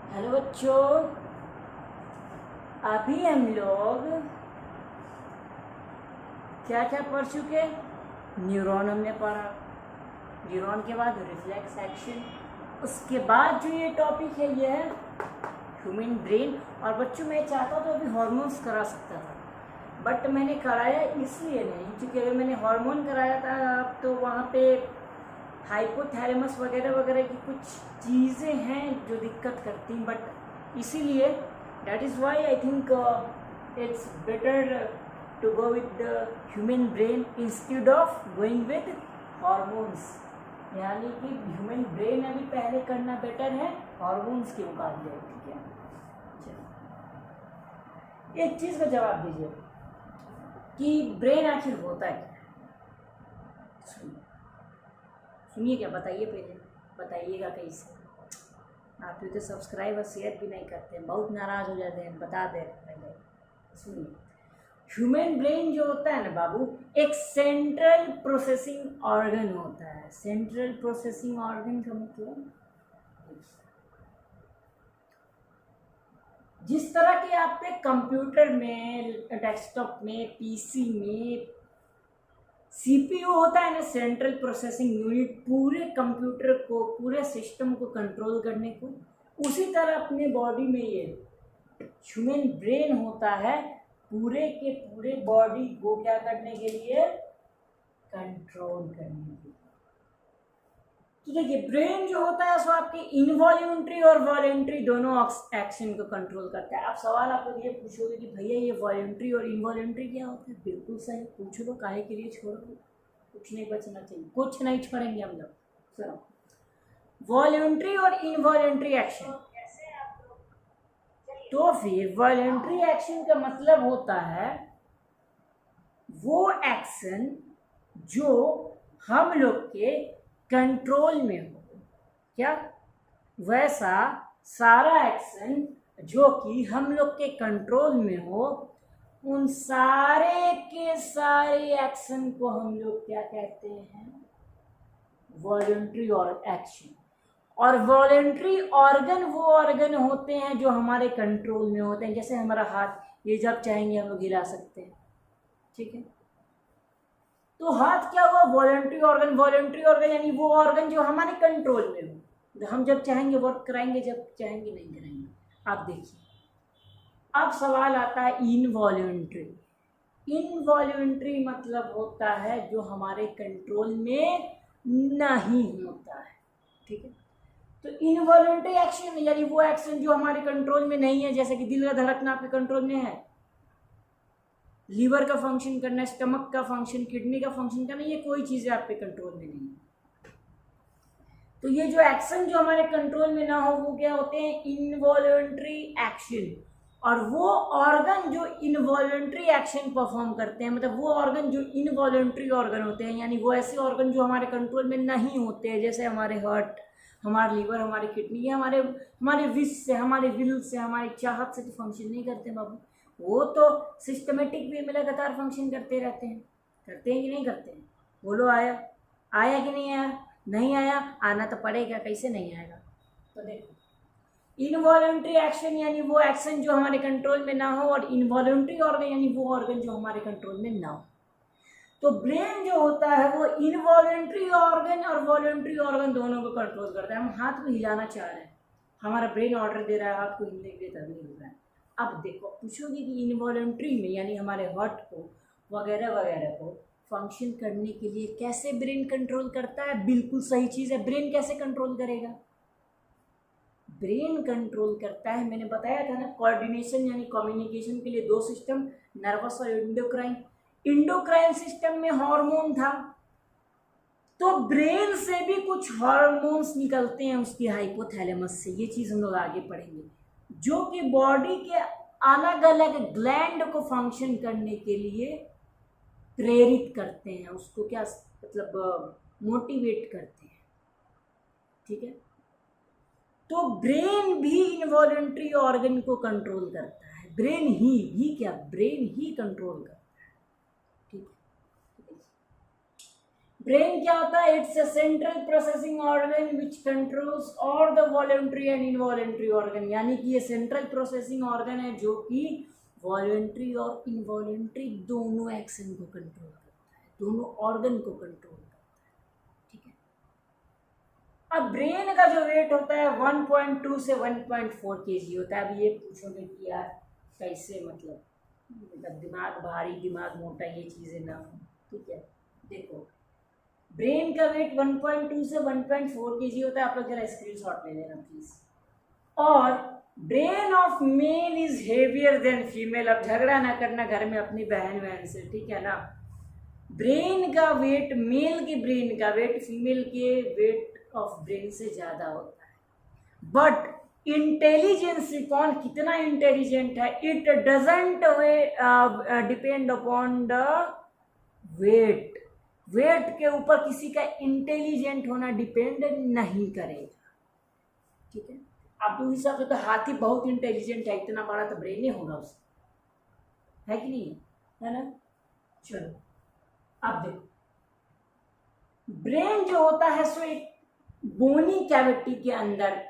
Hello बच्चों, अभी हम लोग क्या क्या पढ़ चुके? न्यूरॉन हमने पढ़ा, न्यूरॉन के बाद रिफ्लेक्स एक्शन, उसके बाद जो ये टॉपिक है ये है ह्यूमन ब्रेन। और बच्चों मैं चाहता तो अभी हार्मोन्स करा सकता था, बट मैंने कराया इसलिए नहीं क्योंकि अगर मैंने हार्मोन कराया था तो वहाँ पे हाइपोथैलेमस वगैरह वगैरह की कुछ चीज़ें हैं जो दिक्कत करती हैं, बट इसीलिए that is why I think it's better to go with the human brain instead of going with hormones. यानी कि ह्यूमन ब्रेन अभी पहले करना बेटर है हार्मोन्स के मुकाबले। ठीक है, चलो एक चीज़ का जवाब दीजिए कि ब्रेन आखिर होता है क्या? सुनिए क्या, बताइए, पहले बताइएगा कैसे। आप तो सब्सक्राइब और शेयर भी नहीं करते हैं, बहुत नाराज़ हो जाते हैं, बता दे पहले। सुनिए, ह्यूमन ब्रेन जो होता है ना बाबू, एक सेंट्रल प्रोसेसिंग ऑर्गन होता है। सेंट्रल प्रोसेसिंग ऑर्गन का मतलब जिस तरह के आपके कंप्यूटर में, डेस्कटॉप में, पीसी में सीपीयू होता है ना, सेंट्रल प्रोसेसिंग यूनिट, पूरे कंप्यूटर को, पूरे सिस्टम को कंट्रोल करने को, उसी तरह अपने बॉडी में ये ह्यूमन ब्रेन होता है, पूरे के पूरे बॉडी को क्या करने के लिए? कंट्रोल करने के लिए। तो देखिए, ब्रेन जो होता है सो आपके इनवॉल्यूंट्री और वॉलेंट्री दोनों एक्शन को कंट्रोल करता है। आप सवाल आप लोग ये पूछोगे कि भैया ये वॉलेंट्री और इनवॉलेंट्री क्या होता है? बिल्कुल सही, पूछ लो, काहे के लिए छोड़ोगे? कुछ नहीं बचना चाहिए, कुछ नहीं छोड़ेंगे हम लोग। सुनो, वॉलेंट्री और इनवॉलेंट्री एक्शन। तो फिर वॉलेंट्री एक्शन का मतलब होता है वो एक्शन जो हम लोग के कंट्रोल में हो। क्या? वैसा सारा एक्शन जो कि हम लोग के कंट्रोल में हो, उन सारे के सारे एक्शन को हम लोग क्या कहते हैं? वॉलंटरी और एक्शन। और वॉलंटरी ऑर्गन वो ऑर्गन होते हैं जो हमारे कंट्रोल में होते हैं। जैसे हमारा हाथ, ये जब चाहेंगे हम लोग हिला सकते हैं। ठीक है, तो हाथ क्या हुआ? Voluntary organ. वॉलंटरी ऑर्गन यानी वो ऑर्गन जो हमारे कंट्रोल में हो, हम जब चाहेंगे वर्क कराएंगे, जब चाहेंगे नहीं कराएंगे। आप देखिए, अब सवाल आता है इनवॉलंटरी। इनवॉलंटरी मतलब होता है जो हमारे कंट्रोल में नहीं होता है। ठीक है, तो इनवॉलंटरी एक्शन यानी वो एक्शन जो हमारे कंट्रोल में नहीं है, जैसे कि दिल का धड़कना आपके कंट्रोल में है, लीवर का फंक्शन करना, स्टमक का फंक्शन, किडनी का फंक्शन करना, ये कोई चीज़ें आपके कंट्रोल में नहीं है। तो ये जो एक्शन जो हमारे कंट्रोल में ना हो वो क्या होते हैं? Involuntary action. और वो ऑर्गन जो इनवॉलंटरी एक्शन परफॉर्म करते हैं, मतलब वो ऑर्गन जो इनवॉलंटरी ऑर्गन होते हैं, यानी वो ऐसे ऑर्गन जो हमारे कंट्रोल में नहीं होते हैं, जैसे हमारे हार्ट, हमारा लीवर, हमारी किडनी, ये हमारे विश से, हमारे विल से, हमारी चाहत से तो फंक्शन नहीं करते बाबू। वो तो सिस्टमेटिक वे में लगातार फंक्शन करते रहते हैं। करते हैं कि नहीं करते हैं? बोलो, आया आया कि नहीं आया? नहीं आया, आना तो पड़ेगा, कैसे नहीं आएगा? तो देखो, इनवॉलंटरी एक्शन यानी वो एक्शन जो हमारे कंट्रोल में ना हो, और इनवॉलंटरी ऑर्गन यानी वो ऑर्गन जो हमारे कंट्रोल में ना हो। तो ब्रेन जो होता है वो इनवॉलंटरी ऑर्गन और वॉलंटरी ऑर्गन दोनों को कंट्रोल करता है। हम हाथ को हिलाना चाह रहे हैं, हमारा ब्रेन ऑर्डर दे रहा है हाथ को हिलने के लिए, तब नहीं हो रहा है। अब देखो, पूछोगे कि इनवॉलंटरी में यानी हमारे हार्ट को वगैरह वगैरह को फंक्शन करने के लिए कैसे ब्रेन कंट्रोल करता है? बिल्कुल सही चीज़ है, ब्रेन कैसे कंट्रोल करेगा? ब्रेन कंट्रोल करता है, मैंने बताया था ना, कोऑर्डिनेशन यानी कम्युनिकेशन के लिए दो सिस्टम, नर्वस और इंडोक्राइन। इंडोक्राइन सिस्टम में हार्मोन था, तो ब्रेन से भी कुछ हार्मोन्स निकलते हैं उसकी हाइपोथैलेमस से। ये चीज़ हम लोग आगे पढ़ेंगे, जो कि बॉडी के अलग अलग ग्लैंड को फंक्शन करने के लिए प्रेरित करते हैं, उसको क्या मतलब मोटिवेट करते हैं। ठीक है, तो ब्रेन भी इनवॉलंटरी ऑर्गन को कंट्रोल करता है। ब्रेन ही क्या, ब्रेन ही कंट्रोल करता है। ठीक है, ब्रेन क्या होता है? It's a central processing organ which controls all the voluntary and involuntary organ, यानी कि ये सेंट्रल प्रोसेसिंग ऑर्गन है जो कि वॉलेंट्री और इनवॉलेंट्री दोनों एक्शन को कंट्रोल करता है, दोनों ऑर्गन को कंट्रोल करता है, ठीक है। अब ब्रेन का जो वेट होता है 1.2 से 1.4 kg होता है। अब ये पूछोगे कि यार कैसे, मतलब दिमाग भारी दिमाग मोटा ये चीज़ें ना हो, ठीक है। देखो ब्रेन का वेट 1.2 से 1.4 kg होता है। आप लोग जरा स्क्रीनशॉट ले लेना प्लीज। और brain of male is heavier than female. अब झगड़ा ना करना घर में अपनी बहन से, ठीक है ना। ब्रेन का वेट, मेल के ब्रेन का वेट फीमेल के वेट ऑफ ब्रेन से ज्यादा होता है। बट इंटेलिजेंस, कौन कितना इंटेलिजेंट है, it doesn't depend upon the weight. Weight के ऊपर किसी का इंटेलिजेंट होना डिपेंड नहीं करेगा, ठीक है। आप उस हिसाब से तो हाथी बहुत इंटेलिजेंट है, इतना बड़ा तो ब्रेन ही होगा उसका, है कि नहीं, है ना। चलो अब देखो, ब्रेन जो होता है सो एक बोनी कैविटी के अंदर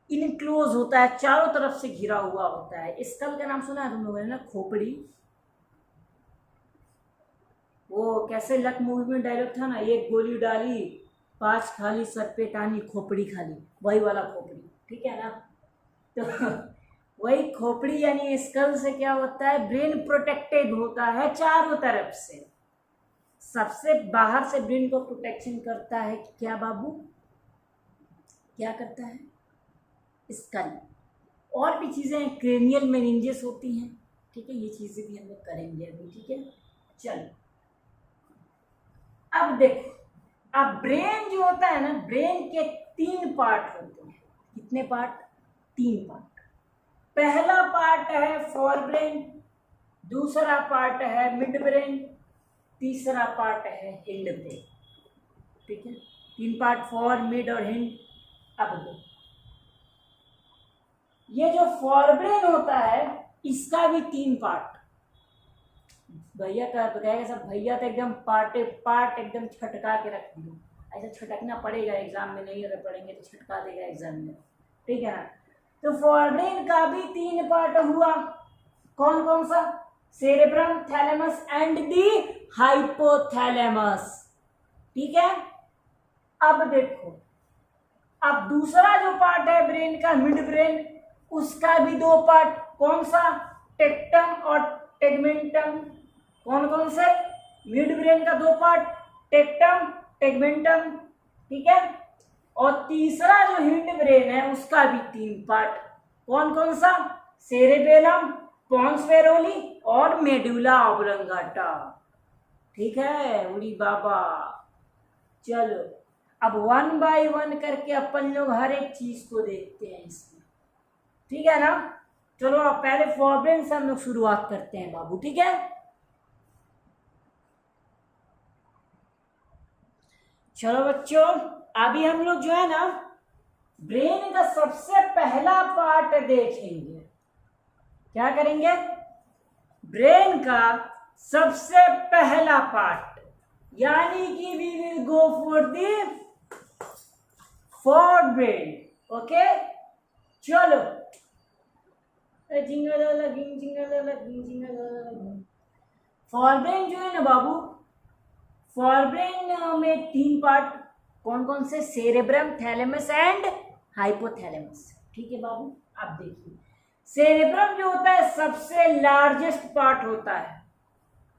इनक्लोज होता है, चारों तरफ से घिरा हुआ होता है। स्कल का नाम सुना है तुम लोगों ने ना, खोपड़ी। वो कैसे लक मूवी में डायलॉग था ना, एक गोली डाली 5 खाली, सर पे टानी खोपड़ी खाली, वही वाला खोपड़ी, ठीक है ना। तो वही खोपड़ी यानी स्कल से क्या होता है, ब्रेन प्रोटेक्टेड होता है चारों तरफ से। सबसे बाहर से ब्रेन को प्रोटेक्शन करता है क्या बाबू, क्या करता है, स्कल। और भी चीज़ें क्रेनियल मेनिंजेस होती हैं, ठीक है, ये चीज़ें भी हम लोग करेंगे अभी, ठीक है। चलो अब देखो, अब ब्रेन जो होता है ना, ब्रेन के 3 पार्ट होते हैं। कितने पार्ट? 3 पार्ट। पहला पार्ट है फोर ब्रेन, दूसरा पार्ट है मिड ब्रेन, तीसरा पार्ट है हिंड ब्रेन, ठीक है। 3 पार्ट, फोर, मिड और हिंड। अब देखो, ये जो फोर ब्रेन होता है इसका भी 3 पार्ट। भैया का तो कहेगा सब, भैया तो एकदम पार्ट एकदम छटका के रख दियो। ऐसा छटकना पड़ेगा एग्जाम में, नहीं अगर पढ़ेंगे तो छटका देगा एग्जाम में, ठीक है ना। तो फोरब्रेन का भी 3 पार्ट हुआ। कौन कौन सा? Cerebrum, thalamus and the hypothalamus, ठीक है। अब देखो, अब दूसरा जो पार्ट है ब्रेन का, मिड ब्रेन, उसका भी 2 पार्ट। कौन सा? टेक्टम और टेगमेंटम। कौन कौन से? मिड ब्रेन का 2 पार्ट, टेक्टम, टेगमेंटम, ठीक है। और तीसरा जो हिंड ब्रेन है उसका भी 3 पार्ट। कौन कौन सा? सेरेबेलम, पोन्स फेरोली और मेडुला ऑब्लंगाटा, ठीक है। उड़ी बाबा। चलो अब 1 बाय 1 करके अपन लोग हर एक चीज को देखते हैं इसमें, ठीक है ना। चलो अब पहले फोरब्रेन से हम लोग शुरुआत करते हैं बाबू, ठीक है। चलो बच्चों, अभी हम लोग जो है ना ब्रेन का सबसे पहला पार्ट देखेंगे। क्या करेंगे? ब्रेन का सबसे पहला पार्ट, यानी कि we will go for the forebrain, okay. चलो फोरब्रेन जो है ना बाबू, फोरब्रेन में 3 पार्ट। कौन कौन से? सेरेब्रम, थैलेमस एंड हाइपोथैलेमस, ठीक है बाबू। अब देखिए, सेरेब्रम जो होता है सबसे लार्जेस्ट पार्ट होता है।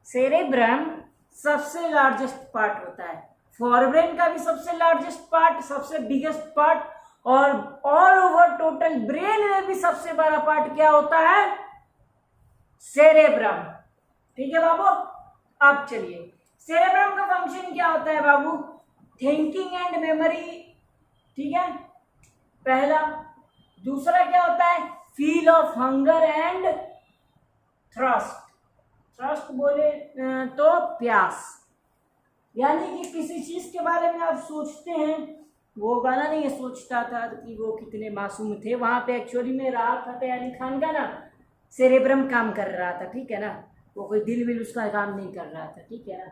सेरेब्रम सबसे लार्जेस्ट पार्ट होता है। फोरब्रेन का भी सबसे लार्जेस्ट पार्ट, सबसे बिगेस्ट पार्ट, और ऑल ओवर टोटल ब्रेन में भी सबसे बड़ा पार्ट क्या होता है? सेरेब्रम, ठीक है बाबू। अब चलिए, सेरेब्रम का फंक्शन क्या होता है बाबू? थिंकिंग एंड मेमोरी, ठीक है, पहला। दूसरा क्या होता है? Feel of hunger and thrust. Thrust बोले तो प्यास, यानी कि किसी चीज के बारे में आप सोचते हैं। वो गाना नहीं है, सोचता था कि वो कितने मासूम थे, वहां पे एक्चुअली में राहत फतेह अली खान का ना सेरेब्रम काम कर रहा था, ठीक है ना। वो कोई दिल विल उसका काम नहीं कर रहा था, ठीक है ना।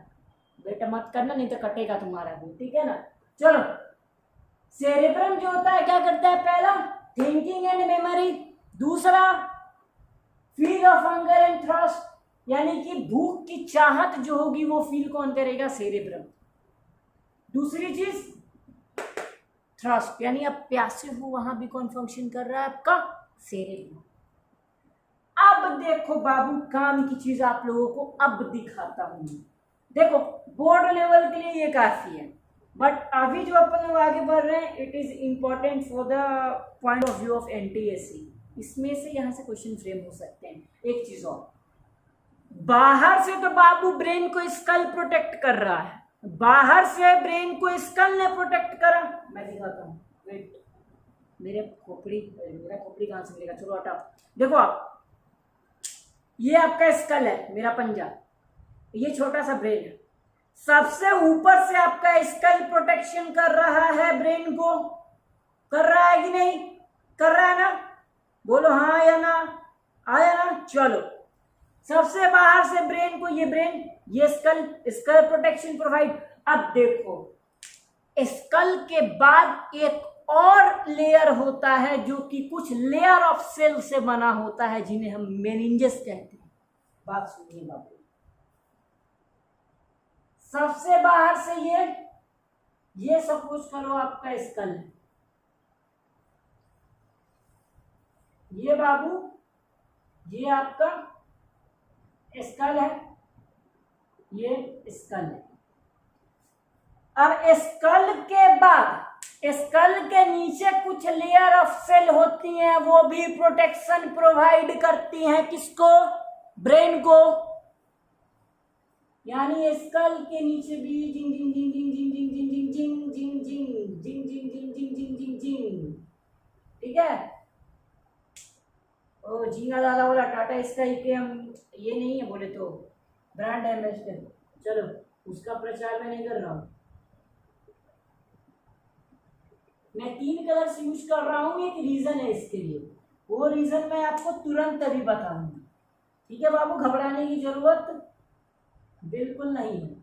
बेटा मत करना, नहीं तो कटेगा तुम्हारा भी, ठीक है ना। चलो, सेरेब्रम जो होता है क्या करता है, पहला थिंकिंग एंड मेमोरी, दूसरा feel of hunger and thrust, यानी कि भूख की चाहत जो होगी वो फील कौन करेगा, सेरेब्रम। दूसरी चीज थ्रस्ट, यानी आप प्यासे हो, वहां भी कौन फंक्शन कर रहा है, आपका सेरेब्रम। अब देखो बाबू, काम की चीज आप लोगों को अब दिखाता हूं। देखो, बोर्ड लेवल के लिए ये काफी है, बट अभी जो अपन लोग आगे बढ़ रहे हैं, it is important for the point of view of NTSC. इसमें से यहां से क्वेश्चन फ्रेम हो सकते हैं। एक चीज और, बाहर से तो बाबू ब्रेन को स्कल प्रोटेक्ट कर रहा है, बाहर से ब्रेन को स्कल ने प्रोटेक्ट करा। मैं दिखाता हूँ, वेट, मेरा खोपड़ी कहां से मिलेगा, चलो हटाओ। देखो आप, ये आपका स्कल है, मेरा पंजा, ये छोटा सा ब्रेन है, सबसे ऊपर से आपका स्कल प्रोटेक्शन कर रहा है ब्रेन को, कर रहा है कि नहीं, कर रहा है ना, बोलो हाँ या ना, आया ना। चलो, सबसे बाहर से ब्रेन को, ये ब्रेन, ये स्कल प्रोटेक्शन प्रोवाइड। अब देखो, स्कल के बाद एक और लेयर होता है जो कि कुछ लेयर ऑफ सेल से बना होता है, जिन्हें हम मेनिंजेस कहते हैं। बात सुनिए बाबू, सबसे बाहर से ये सपोज करो आपका स्कल है, ये बाबू, ये आपका स्कल है, ये स्कल है। अब स्कल के बाद, स्कल के नीचे कुछ लेयर ऑफ सेल होती हैं, वो भी प्रोटेक्शन प्रोवाइड करती हैं, किसको, ब्रेन को। यानी स्कल के नीचे भी जिंग जिंग जिंग जिंग जिंग जिंग जिंग जिंग जिंग जिंग जिंग जिंग जिंग जिंग जिंग जिंग जिंग, ठीक है। ओ झींगा दादा वाला टाटा स्काई के हम ये नहीं है बोले तो ब्रांड एम्बेसडर, चलो उसका प्रचार मैं नहीं कर रहा हूँ। मैं 3 कलर्स यूज कर रहा हूँ, एक रीजन है इसके लिए, वो रीजन मैं आपको तुरंत अभी बताऊंगा, ठीक है बाबू, घबराने की जरूरत बिल्कुल नहीं है।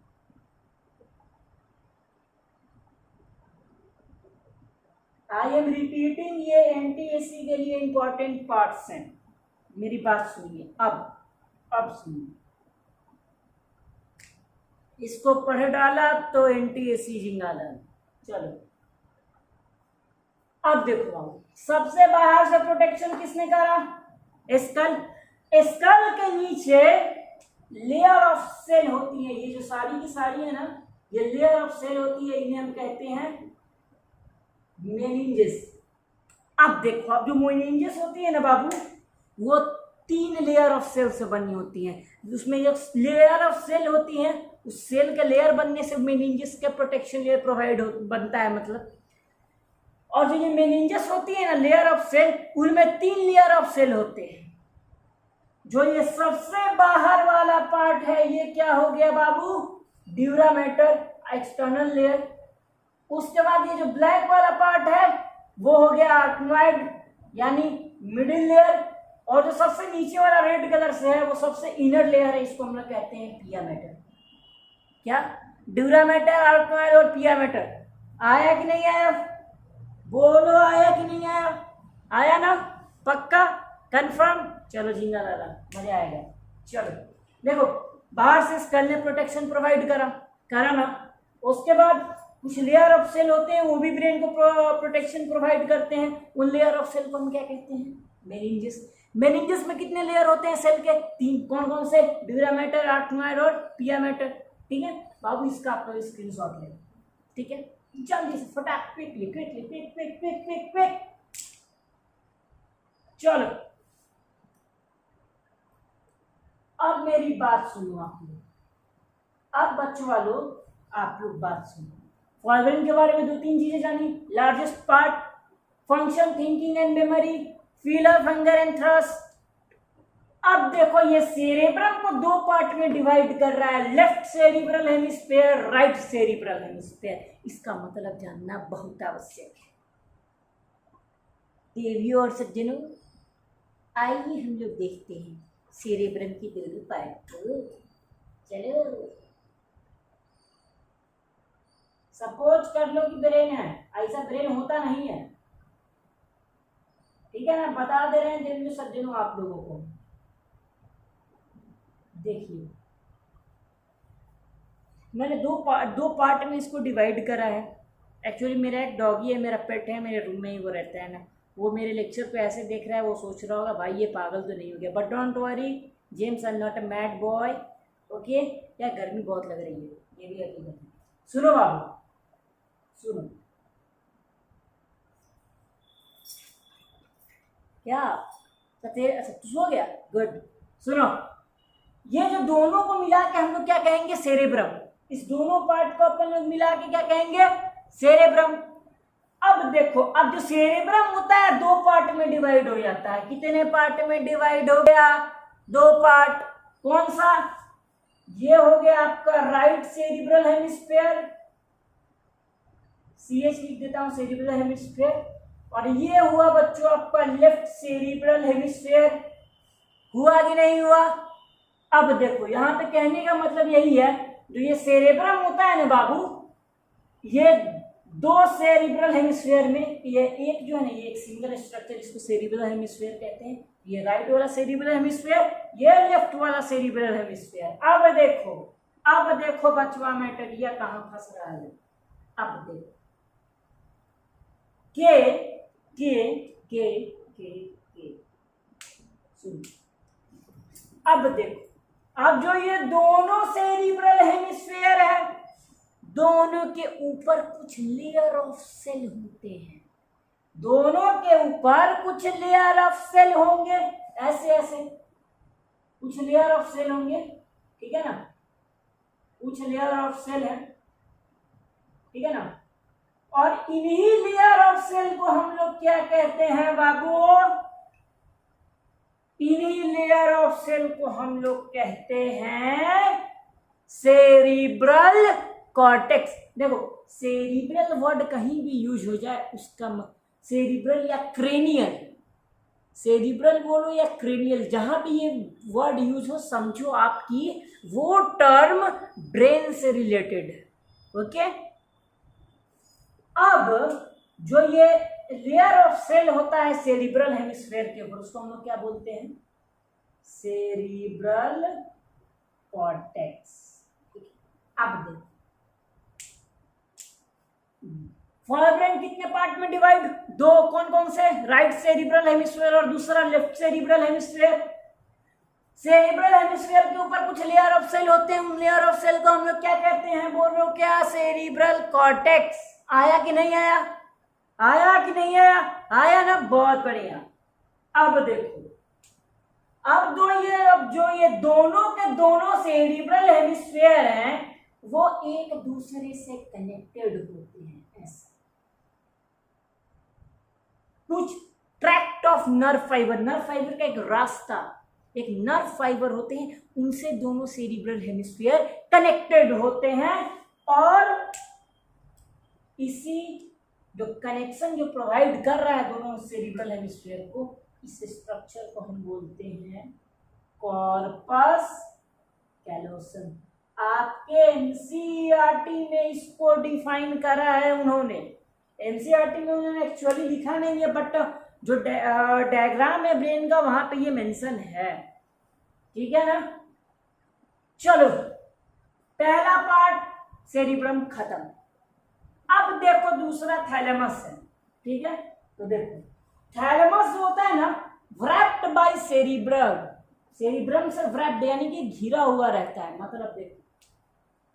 आई एम रिपीटिंग, ये एनटीएससी के लिए इंपॉर्टेंट पार्ट्स हैं, मेरी बात सुनिए। अब सुनिए, इसको पढ़ डाला तो एनटीएससी जिंगाला। चलो, अब देखो बाबू, सबसे बाहर से प्रोटेक्शन किसने करा, स्कल। स्कल के नीचे लेयर ऑफ सेल होती है, ये जो सारी की सारी है ना, ये लेयर ऑफ सेल होती है, इन्हें हम कहते हैं मेनिंजेस। अब देखो, अब जो मेनिंजेस होती है ना बाबू, वो 3 लेयर ऑफ सेल से बनी होती है। उसमें जो लेयर ऑफ सेल होती है, उस सेल के लेयर बनने से मेनिंजेस के प्रोटेक्शन लेयर प्रोवाइड बनता है, मतलब। और जो ये मेनिंजेस होती है ना, लेयर ऑफ सेल, उनमें 3 लेयर ऑफ सेल होते हैं। जो ये सबसे बाहर वाला पार्ट है, ये क्या हो गया बाबू, ड्यूरामेटर, एक्सटर्नल लेयर। उसके बाद ये जो ब्लैक वाला पार्ट है, वो हो गया आर्कनॉइड, यानी मिडिल लेयर। और जो सबसे नीचे वाला रेड कलर से है, वो सबसे इनर लेयर है, इसको हम लोग कहते हैं पिया मैटर। क्या, ड्यूरामेटर, आर्कनॉइड और पिया मैटर। आया कि नहीं आया, बोलो आया कि नहीं आया, आया ना, पक्का, कंफर्म। चलो झींगा दादा, मजा आएगा। चलो देखो, बाहर से स्कल ने प्रोटेक्शन प्रोवाइड करा ना, उसके बाद कुछ लेयर ऑफ सेल होते हैं, वो भी ब्रेन को प्रोटेक्शन प्रोवाइड करते हैं। उन लेयर ऑफ सेल को हम क्या कहते हैं, मेनिंजेस। मेनिंजेस में कितने लेयर होते हैं सेल के, 3। कौन कौन से, ड्यूरामेटर, आर्कनॉइड और पिया मैटर, ठीक है बाबू। इसका आप लोग स्क्रीनशॉट ले, ठीक है, जल्दी से फटाक, quickly quickly quick quick quick quick quick. चलो, अब मेरी बात सुनो आप लोग। अब बच्चों वालों, आप लोग बात सुनो। फॉरवर्डिंग के बारे में 2-3 चीजें जानी। Largest part, function, thinking and memory, feel of hunger and thrust. अब देखो, ये सेरेब्रम को 2 पार्ट में डिवाइड कर रहा है, left cerebral hemisphere, right cerebral hemisphere. इसका मतलब जानना बहुत आवश्यक है। देवियों और सज्जनों, आइए हम लोग देखते हैं सेरेब्रम की 2 पार्ट को। चलो, सपोज कर लो कि ब्रेन है, ऐसा ब्रेन होता नहीं है, ठीक है ना, बता दे रहे हैं जिन सज्जनों आप लोगों को। देखिए मैंने दो पार्ट में इसको डिवाइड करा है। एक्चुअली मेरा एक डॉगी है, मेरा पेट है, मेरे रूम में ही वो रहता है ना, वो मेरे लेक्चर पे ऐसे देख रहा है, वो सोच रहा होगा भाई ये पागल तो नहीं हो गया, but don't worry James are not a mad boy, okay. यार गर्मी बहुत लग रही है, ये भी हकीकत है। सुनो बाबू, सुनो, क्या अच्छा तू सो गया, गुड। सुनो, ये जो दोनों को मिला के हम लोग क्या कहेंगे, सेरेब्रम। इस दोनों पार्ट को अपन लोग मिला के क्या कहेंगे, सेरेब्रम। अब देखो, अब जो सेरेब्रम होता है दो पार्ट में डिवाइड हो जाता है। कितने पार्ट में डिवाइड हो गया, दो पार्ट। कौन सा, ये हो गया आपका राइट सेरिब्रल हेमिस्फीयर, सीएच लिख देता हूं, सेरिब्रल हेमिस्फीयर। और ये हुआ बच्चों आपका लेफ्ट सेरिब्रल हेमिस्फीयर। हुआ कि नहीं हुआ। अब देखो यहां पे कहने का मतलब यही है, जो ये सेरेब्रम होता है ना बाबू, ये दो सेरिब्रल हेमिस्फीयर में, ये एक जो है ना, ये एक सिंगल स्ट्रक्चर, इसको सेरिब्रल हेमिस्फीयर कहते हैं। ये राइट वाला सेरिब्रल हेमिस्फीयर, ये लेफ्ट वाला सेरिब्रल हेमिस्फीयर। अब देखो बचवा मैटरिया कहां फंस रहा है। अब देखो के सुन, अब देखो, अब जो ये दोनों सेरिब्रल हेमिस्फीयर है, दोनों के ऊपर कुछ लेयर ऑफ सेल होते हैं, दोनों के ऊपर कुछ लेयर ऑफ सेल होंगे, ऐसे ऐसे कुछ लेयर ऑफ सेल होंगे, ठीक है ना, कुछ लेयर ऑफ सेल है, ठीक है ना। और इन्हीं लेयर ऑफ सेल को हम लोग क्या कहते हैं बाबू, इन्हीं लेयर ऑफ सेल को हम लोग कहते हैं सेरिब्रल कॉर्टेक्स। देखो सेरिब्रल वर्ड कहीं भी यूज हो जाए, उसका सेरिब्रल या क्रेनियल, सेरिब्रल बोलो या क्रेनियल, जहां भी ये वर्ड यूज हो समझो आपकी वो टर्म ब्रेन से रिलेटेड है, ओके। अब जो ये लेयर ऑफ सेल होता है सेरिब्रल हेमिस्फीयर के ऊपर, उसको हम लोग क्या बोलते हैं, सेरिब्रल कॉर्टेक्स। अब देखो फोरब्रेन कितने पार्ट में डिवाइड, दो, कौन कौन से, राइट सेरिब्रल हेमिस्फीयर और दूसरा left cerebral hemisphere. Cerebral hemisphere के ऊपर कुछ लेयर ऑफ सेल होते हैं, उन लेयर ऑफ सेल को हम लोग क्या कहते हैं, बोल रहे हो क्या, सेरिब्रल कॉर्टेक्स। आया कि नहीं आया, आया कि नहीं आया, आया ना, बहुत बढ़िया। अब देखो, अब जो ये दोनों के दोनों सेरिब्रल हेमिस्फीयर हैं वो एक दूसरे से कनेक्टेड होते हैं, ऐसा कुछ tract of nerve fibre, nerve fibre का एक रास्ता, एक नर्व फाइबर होते हैं, उनसे दोनों सेरिब्रल हेमिस्फीयर कनेक्टेड होते हैं। और इसी जो कनेक्शन जो प्रोवाइड कर रहा है दोनों सेरिब्रल हेमिस्फीयर को, इस स्ट्रक्चर को हम बोलते हैं कॉर्पस कैलोसम। आपके एनसीईआरटी में इसको डिफाइन करा है उन्होंने, एनसीईआरटी में उन्होंने एक्चुअली लिखा नहीं है, बट जो डायग्राम है ब्रेन का वहां पे ये मेंशन है, ठीक है ना। चलो पहला पार्ट सेरिब्रम खत्म। अब देखो दूसरा थैलेमस है, ठीक है। तो देखो थैलेमस जो होता है ना, व्रैप्ड बाय सेरिब्रम, सेरिब्रम से व्रैप्ड यानी कि घिरा हुआ रहता है। मतलब देखो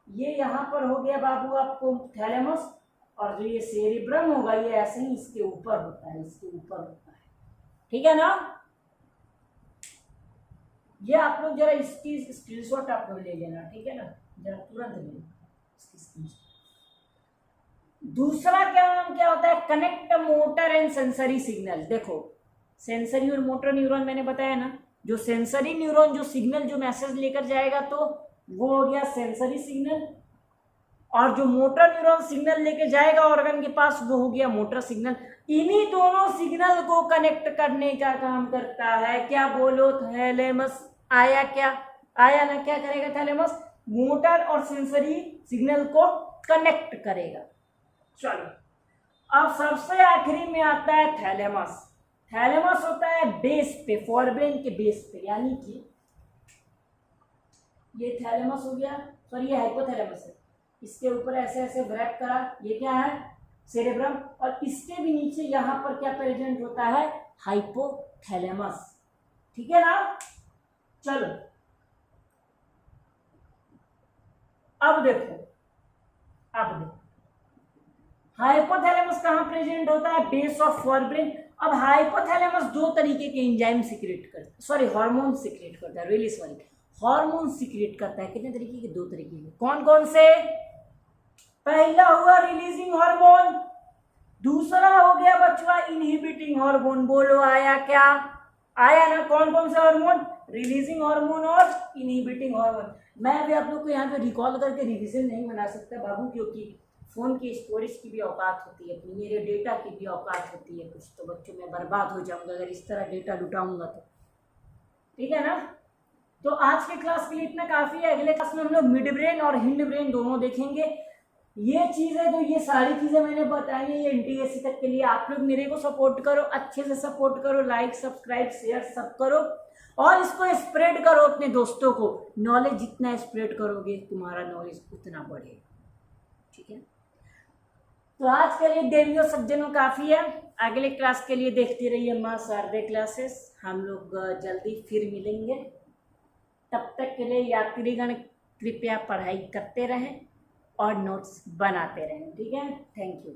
ये यहां पर हो गया बाबू आपको थैलेमस, और जो ये सेरिब्रम होगा ये ऐसे ही इसके ऊपर होता है, इसके ऊपर होता है, ठीक है ना। ये आप लोग जरा इसकी स्क्रीनशॉट आप लोग ले लेना, ठीक है ना, जरा तुरंत ले लेना इसकी स्क्रीनशॉट। दूसरा क्या होता है, connect motor and sensory signal. देखो सेंसरी और मोटर न्यूरॉन मैंने बताया ना, जो सेंसरी न्यूरॉन जो सिग्नल जो मैसेज लेकर जाएगा तो वो हो गया सेंसरी सिग्नल, और जो मोटर न्यूरॉन सिग्नल लेके जाएगा ऑर्गन के पास वो हो गया मोटर सिग्नल। इन्हीं दोनों सिग्नल को कनेक्ट करने का काम करता है, क्या बोलो, थैलेमस। आया क्या, आया ना, क्या करेगा थैलेमस, मोटर और सेंसरी सिग्नल को कनेक्ट करेगा। चलो, अब सबसे आखिरी में आता है थैलेमस। थैलेमस होता है बेस पे, फोरब्रेन के बेस पे, यानी कि ये थैलेमस हो गया, सॉरी ये हाइपोथैलेमस है, इसके ऊपर ऐसे ऐसे व्रैप करा, ये क्या है, सेरेब्रम, और इसके भी नीचे यहाँ पर क्या प्रेजेंट होता है, हाइपोथैलेमस। ठीक है ना। चलो अब देखो, हाइपोथैलेमस कहाँ प्रेजेंट होता है, बेस ऑफ फोरब्रेन। अब हाइपोथैलेमस दो तरीके के एंजाइम सिक्रेट करता है, सॉरी हार्मोन सिक्रेट करता है, रियली सॉरी, हार्मोन सिक्रेट करता है। कितने तरीके के, दो तरीके के। कौन कौन से, पहला हुआ रिलीजिंग हार्मोन, दूसरा हो गया बच्चा इनहिबिटिंग हार्मोन। बोलो आया क्या, आया ना। कौन कौन से हार्मोन, रिलीजिंग हार्मोन और इनहिबिटिंग हार्मोन। मैं अभी आप लोग को यहाँ पे रिकॉल करके रिवीजन नहीं बना सकता बाबू, क्योंकि फ़ोन की स्टोरेज की भी औकात होती है, मेरे डेटा की भी औकात होती है कुछ, तो बच्चों में बर्बाद हो जाऊंगा अगर इस तरह डेटा लुटाऊंगा तो। ठीक है ना। तो आज के क्लास के लिए इतना काफ़ी है। अगले क्लास में हम लोग मिड ब्रेन और हिंड ब्रेन दोनों देखेंगे। ये चीज़ है, तो ये सारी चीज़ें मैंने बताई है, ये NTSC तक के लिए। आप लोग मेरे को सपोर्ट करो, अच्छे से सपोर्ट करो, लाइक सब्सक्राइब शेयर सब करो, और इसको स्प्रेड करो अपने दोस्तों को। नॉलेज जितना स्प्रेड करोगे तुम्हारा नॉलेज उतना बढ़ेगा। ठीक है। तो आज के लिए देवियों सज्जनों काफ़ी है। अगले क्लास के लिए देखते रहिए माँ शारदे क्लासेस। हम लोग जल्दी फिर मिलेंगे। तब तक के लिए यात्रीगण कृपया पढ़ाई करते रहें और नोट्स बनाते रहें। ठीक है, थैंक यू।